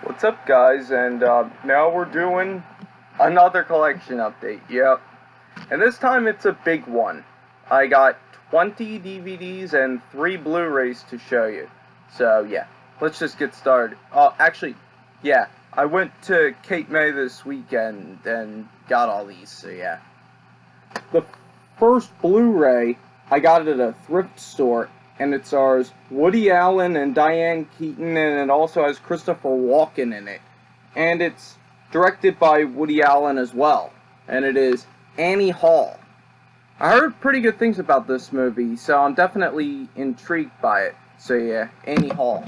What's up, guys? And now we're doing another collection update. Yep. And this time it's a big one. I got 20 DVDs and 3 Blu-rays to show you. So, yeah. Let's just get started. Actually, yeah. I went to Cape May this weekend and got all these, so yeah. The first Blu-ray, I got it at a thrift store, and it stars Woody Allen and Diane Keaton, and it also has Christopher Walken in it. And it's directed by Woody Allen as well, and it is Annie Hall. I heard pretty good things about this movie, so I'm definitely intrigued by it. So yeah, Annie Hall.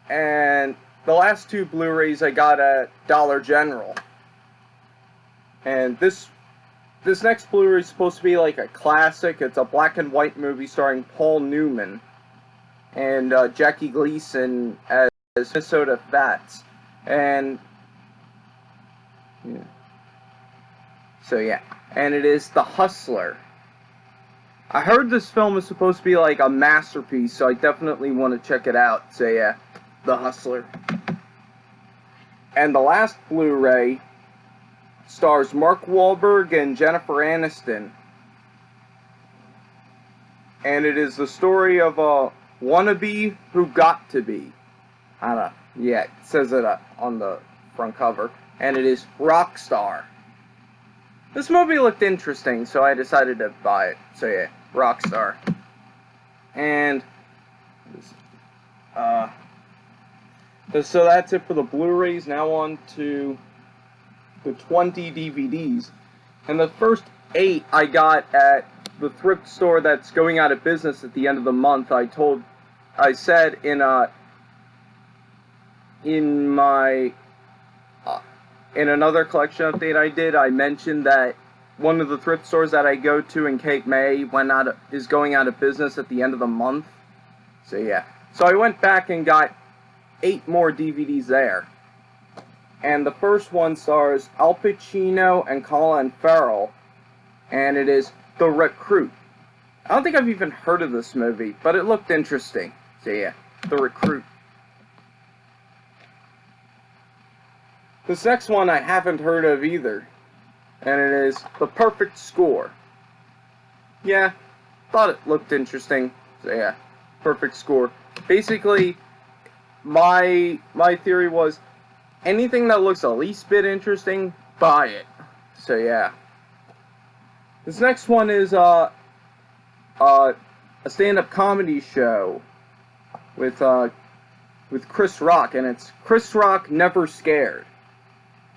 And the last 2 Blu-rays I got at Dollar General. And this next Blu-ray is supposed to be like a classic. It's a black and white movie starring Paul Newman and Jackie Gleason as Minnesota Fats. And yeah. So yeah, and it is The Hustler. I heard this film is supposed to be like a masterpiece, so I definitely want to check it out. So yeah, The Hustler. And the last Blu-ray stars Mark Wahlberg and Jennifer Aniston. And it is the story of a wannabe who got to be. I don't know. Yeah, it says it on the front cover. And it is Rockstar. This movie looked interesting, so I decided to buy it. So yeah, Rockstar. And so that's it for the Blu-rays. Now on to the 20 DVDs. And the first 8 I got at the thrift store that's going out of business at the end of the month. I said in another collection update I did, I mentioned that one of the thrift stores that I go to in Cape May is going out of business at the end of the month. So yeah. So I went back and got 8 more DVDs there. And the first one stars Al Pacino and Colin Farrell, and it is The Recruit. I don't think I've even heard of this movie, but it looked interesting. So yeah, The Recruit. This next one I haven't heard of either, and it is The Perfect Score. Yeah, thought it looked interesting. So yeah, Perfect Score. Basically, my theory was, anything that looks the least bit interesting, buy it. So yeah. This next one is a stand-up comedy show with Chris Rock, and it's Chris Rock Never Scared.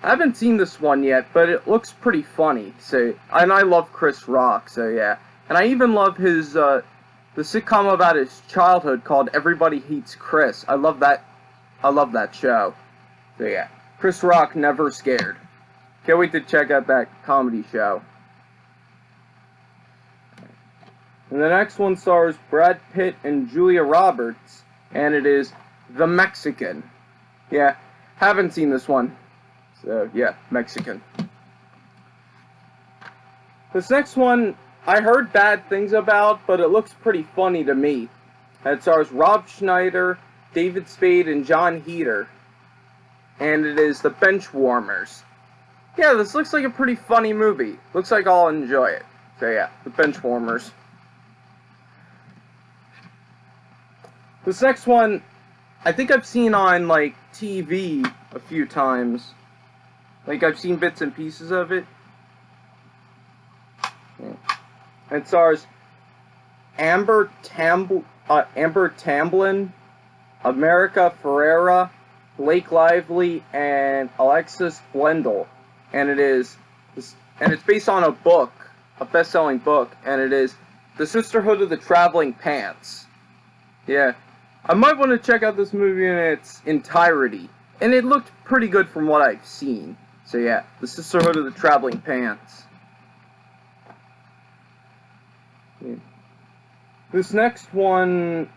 I haven't seen this one yet, but it looks pretty funny. So, and I love Chris Rock. So yeah, and I even love his the sitcom about his childhood called Everybody Hates Chris. I love that show. So yeah, Chris Rock Never Scared. Can't wait to check out that comedy show. And the next one stars Brad Pitt and Julia Roberts, and it is The Mexican. Yeah, haven't seen this one. So yeah, Mexican. This next one I heard bad things about, but it looks pretty funny to me. And it stars Rob Schneider, David Spade, and John Heder. And it is The Benchwarmers. Yeah, this looks like a pretty funny movie. Looks like I'll enjoy it. So yeah, The Benchwarmers. This next one, I think I've seen on, like, TV a few times. Like, I've seen bits and pieces of it. Yeah. It stars Amber Tamblyn, America Ferrera, Blake Lively, and Alexis Blendl, and it's based on a book, a best-selling book, and it is The Sisterhood of the Traveling Pants. Yeah, I might want to check out this movie in its entirety, and it looked pretty good from what I've seen. So yeah, The Sisterhood of the Traveling Pants. Yeah. This next one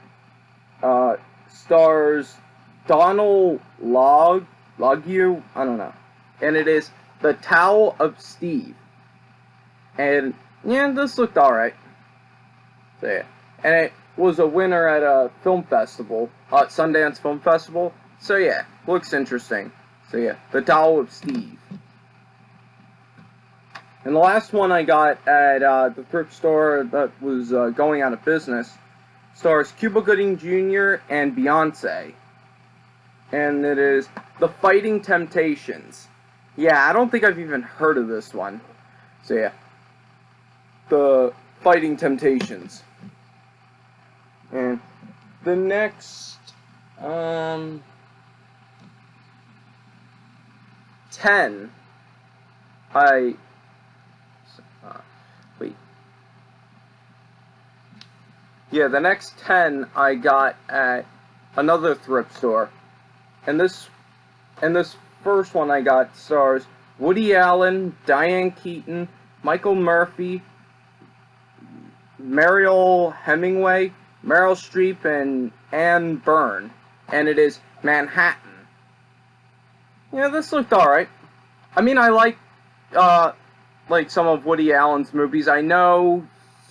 stars Donald Logue, I don't know. And it is The Tao of Steve. And yeah, this looked alright. So yeah. And was a winner at a film festival, Sundance Film Festival. So yeah, looks interesting. So yeah, The Tao of Steve. And the last one I got at the thrift store that was going out of business stars Cuba Gooding Jr. and Beyonce. And it is The Fighting Temptations. Yeah, I don't think I've even heard of this one. So yeah, The Fighting Temptations. And the next 10 the next 10 I got at another thrift store. And this first one I got stars Woody Allen, Diane Keaton, Michael Murphy, Mariel Hemingway, Meryl Streep, and Anne Byrne. And it is Manhattan. Yeah, this looked alright. I mean, I like some of Woody Allen's movies. I know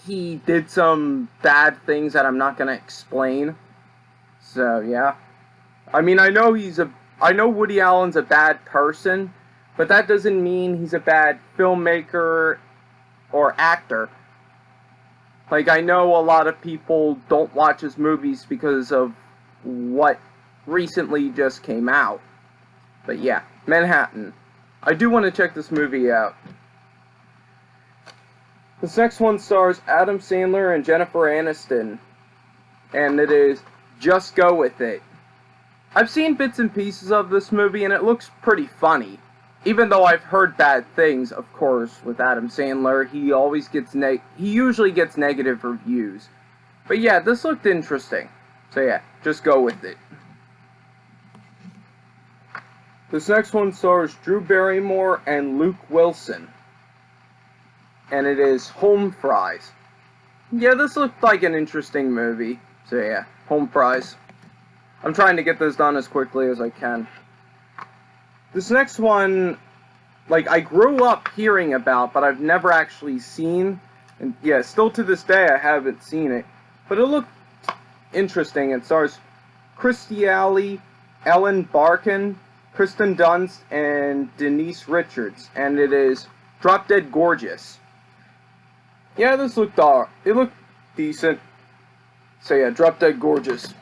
he did some bad things that I'm not gonna explain. So, yeah. I mean, I know Woody Allen's a bad person, but that doesn't mean he's a bad filmmaker or actor. Like, I know a lot of people don't watch his movies because of what recently just came out. But yeah, Manhattan. I do want to check this movie out. This next one stars Adam Sandler and Jennifer Aniston, and it is Just Go With It. I've seen bits and pieces of this movie, and it looks pretty funny. Even though I've heard bad things, of course, with Adam Sandler, he usually gets negative reviews. But yeah, this looked interesting. So yeah, just go with it. This next one stars Drew Barrymore and Luke Wilson. And it is Home Fries. Yeah, this looked like an interesting movie. So yeah, Home Fries. I'm trying to get this done as quickly as I can. This next one, like, I grew up hearing about, but I've never actually seen. And yeah, still to this day I haven't seen it. But it looked interesting. It stars Kirstie Alley, Ellen Barkin, Kristen Dunst, and Denise Richards. And it is Drop Dead Gorgeous. Yeah, this looked it looked decent. So yeah, Drop Dead Gorgeous.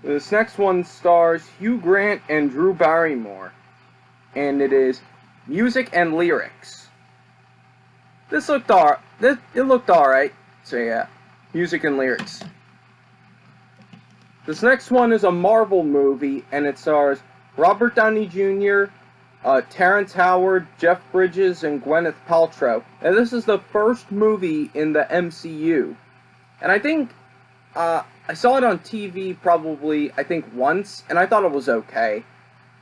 This next one stars Hugh Grant and Drew Barrymore. And it is Music and Lyrics. It looked alright. So yeah, Music and Lyrics. This next one is a Marvel movie, and it stars Robert Downey Jr., Terrence Howard, Jeff Bridges, and Gwyneth Paltrow. And this is the first movie in the MCU. And I think, I saw it on TV probably, I think, once, and I thought it was okay.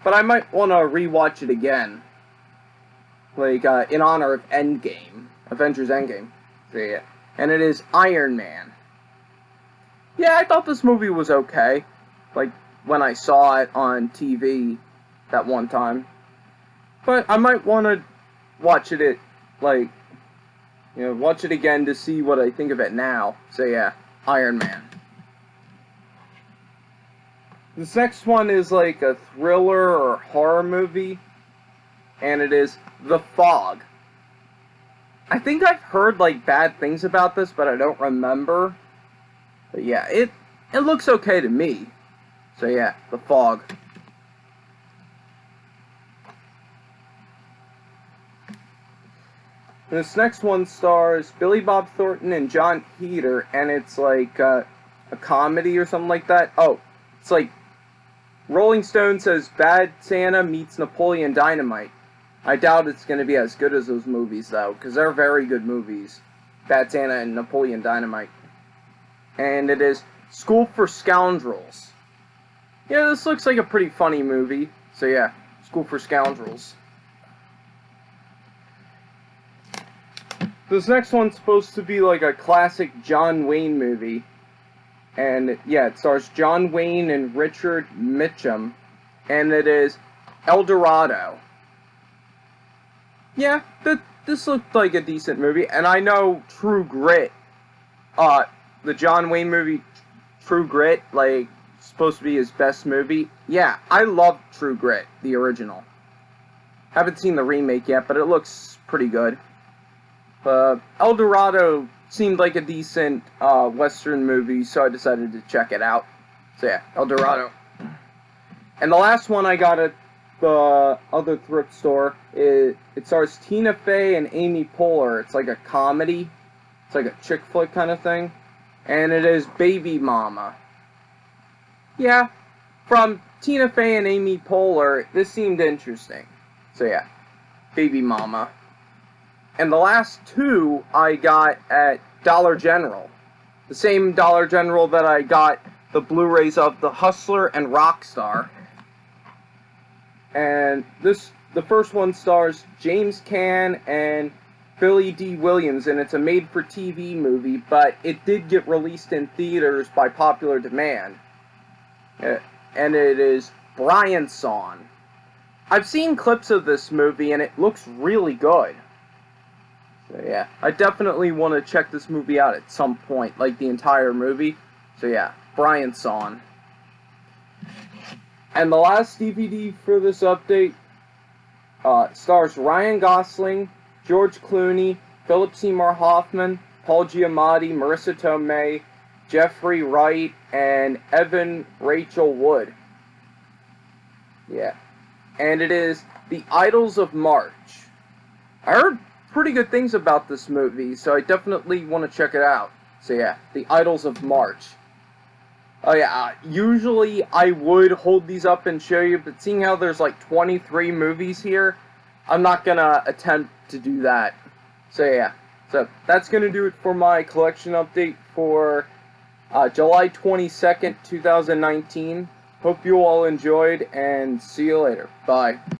But I might want to rewatch it again. Like, in honor of Endgame. Avengers Endgame. So, yeah. And it is Iron Man. Yeah, I thought this movie was okay. Like, when I saw it on TV that one time. But I might want to watch it, watch it again to see what I think of it now. So yeah, Iron Man. This next one is like a thriller or horror movie, and it is The Fog. I think I've heard like bad things about this, but I don't remember. But yeah, it looks okay to me. So yeah, The Fog. This next one stars Billy Bob Thornton and John Heder, and it's like a comedy or something like that. Oh, it's like Rolling Stone says Bad Santa meets Napoleon Dynamite. I doubt it's going to be as good as those movies, though, because they're very good movies. Bad Santa and Napoleon Dynamite. And it is School for Scoundrels. Yeah, this looks like a pretty funny movie. So yeah, School for Scoundrels. This next one's supposed to be like a classic John Wayne movie. And yeah, it stars John Wayne and Richard Mitchum. And it is El Dorado. yeah, this looked like a decent movie, and I know True Grit, the John Wayne movie, True Grit, like, supposed to be his best movie. Yeah, I love True Grit, the original. Haven't seen the remake yet, but it looks pretty good. El Dorado seemed like a decent Western movie, so I decided to check it out. So yeah, El Dorado. And the last one I got at the other thrift store, it stars Tina Fey and Amy Poehler. It's like a comedy. It's like a chick flick kind of thing. And it is Baby Mama. Yeah, from Tina Fey and Amy Poehler, this seemed interesting. So yeah, Baby Mama. And the last two I got at Dollar General. The same Dollar General that I got the Blu-rays of The Hustler and Rockstar. And the first one stars James Caan and Billy D. Williams, and it's a made-for-TV movie, but it did get released in theaters by popular demand. And it is Brian Song. I've seen clips of this movie, and it looks really good. So yeah, I definitely want to check this movie out at some point, like the entire movie. So yeah, Brian Song. And the last DVD for this update stars Ryan Gosling, George Clooney, Philip Seymour Hoffman, Paul Giamatti, Marissa Tomei, Jeffrey Wright, and Evan Rachel Wood. Yeah. And it is The Idols of March. I heard pretty good things about this movie, so I definitely want to check it out. So yeah, The Idols of March. Oh yeah, usually I would hold these up and show you, but seeing how there's like 23 movies here, I'm not gonna attempt to do that. So yeah, so that's gonna do it for my collection update for July 22nd, 2019. Hope you all enjoyed, and see you later. Bye.